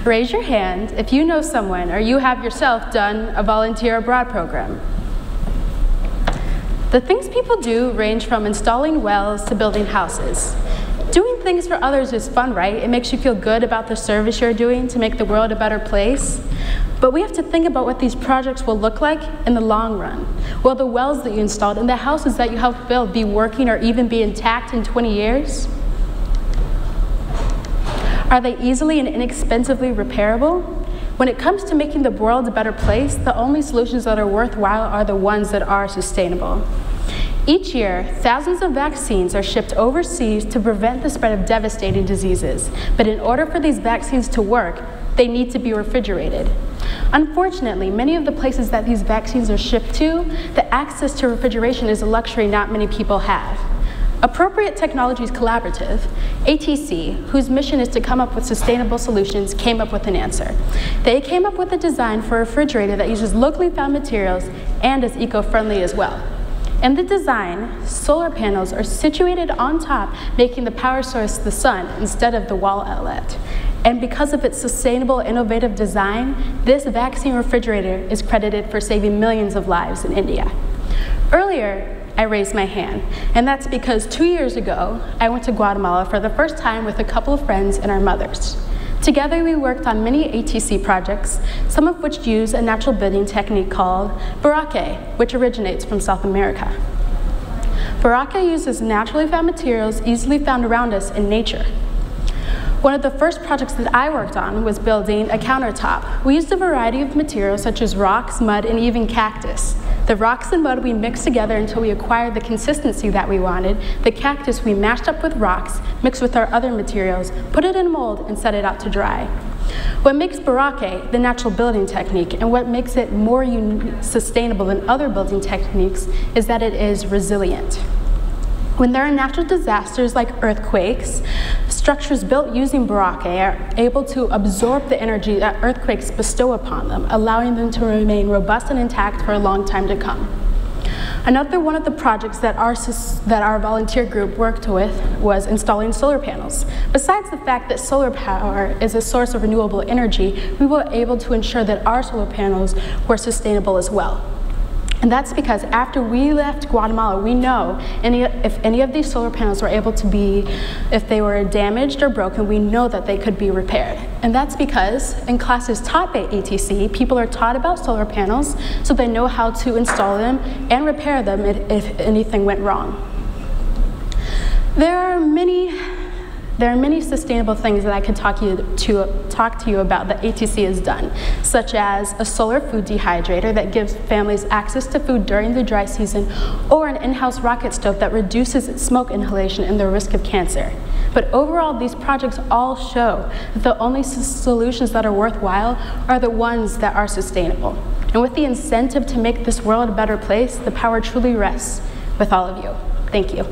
Raise your hand if you know someone or you have yourself done a volunteer abroad program. The things people do range from installing wells to building houses. Doing things for others is fun, right? It makes you feel good about the service you're doing to make the world a better place. But we have to think about what these projects will look like in the long run. Will the wells that you installed and the houses that you helped build be working or even be intact in 20 years? Are they easily and inexpensively repairable? When it comes to making the world a better place, the only solutions that are worthwhile are the ones that are sustainable. Each year, thousands of vaccines are shipped overseas to prevent the spread of devastating diseases. But in order for these vaccines to work, they need to be refrigerated. Unfortunately, many of the places that these vaccines are shipped to, the access to refrigeration is a luxury not many people have. Appropriate Technologies Collaborative, ATC, whose mission is to come up with sustainable solutions, came up with an answer. They came up with a design for a refrigerator that uses locally found materials and is eco-friendly as well. In the design, solar panels are situated on top, making the power source the sun instead of the wall outlet. And because of its sustainable, innovative design, this vaccine refrigerator is credited for saving millions of lives in India. Earlier, I raised my hand, and that's because 2 years ago, I went to Guatemala for the first time with a couple of friends and our mothers. Together, we worked on many ATC projects, some of which use a natural building technique called baraque, which originates from South America. Baraque uses naturally found materials easily found around us in nature. One of the first projects that I worked on was building a countertop. We used a variety of materials such as rocks, mud, and even cactus. The rocks and mud we mixed together until we acquired the consistency that we wanted. The cactus we mashed up with rocks, mixed with our other materials, put it in a mold, and set it out to dry. What makes baraque the natural building technique and what makes it more sustainable than other building techniques is that it is resilient. When there are natural disasters like earthquakes, structures built using baraque are able to absorb the energy that earthquakes bestow upon them, allowing them to remain robust and intact for a long time to come. Another one of the projects that our volunteer group worked with was installing solar panels. Besides the fact that solar power is a source of renewable energy, we were able to ensure that our solar panels were sustainable as well. And that's because after we left Guatemala, we know if any of these solar panels were able to be, if they were damaged or broken, we know that they could be repaired. And that's because in classes taught by ATC, people are taught about solar panels so they know how to install them and repair them if anything went wrong. There are many sustainable things that I could talk to you about that ATC has done, such as a solar food dehydrator that gives families access to food during the dry season, or an in-house rocket stove that reduces smoke inhalation and the risk of cancer. But overall, these projects all show that the only solutions that are worthwhile are the ones that are sustainable. And with the incentive to make this world a better place, the power truly rests with all of you. Thank you.